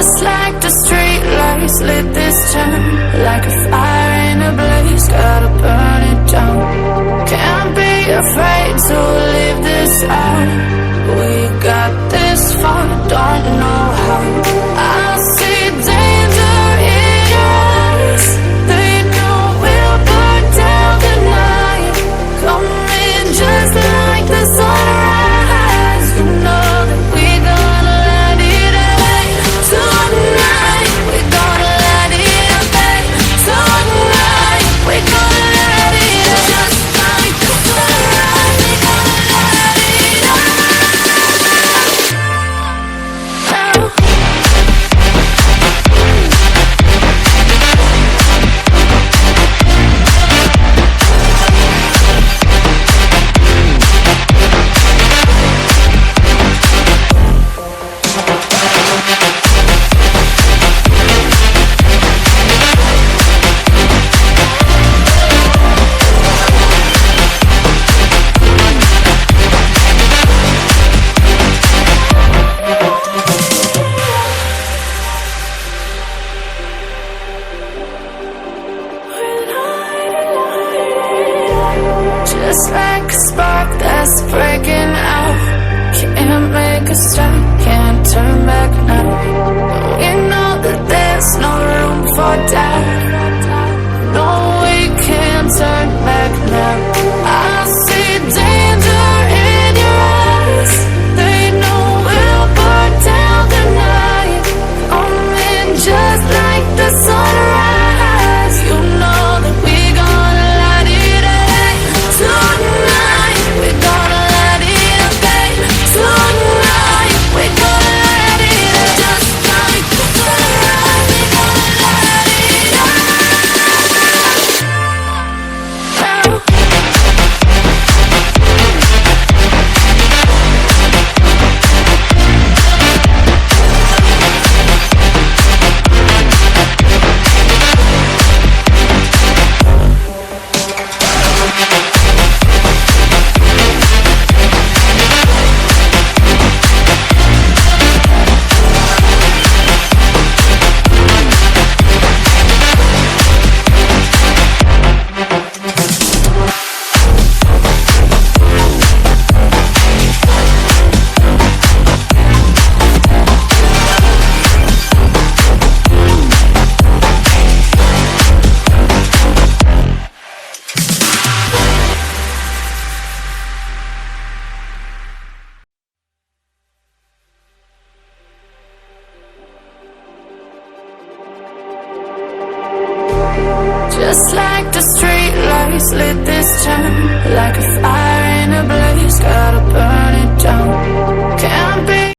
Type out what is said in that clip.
Just like the street lights lit this town, like a fire in a blaze, gotta burn it down. Can't be afraid to leave this out. We got this far, don't know how. I see danger in your eyes. They know we'll burn down the night. Coming just like the sunrise. You know that we're gonna let it away. Tonight, we're gonna let it away. Tonight, we're gonna let it away. Just like the sunrise, we're gonna let it away. Just like a spark that's breaking out. Can't make a stop, can't turn back now. We know that there's no room for doubt. No, we can't turn back now. I see danger in your eyes. They know we'll burn down the night. Coming just like the sunrise. You know that we're gonna let it away. Tonight, we're gonna let it away. Tonight, we're gonna let it away. Just like the sunrise, we're gonna let it away. Just like the street lights lit this town, like a fire in a blaze, gotta burn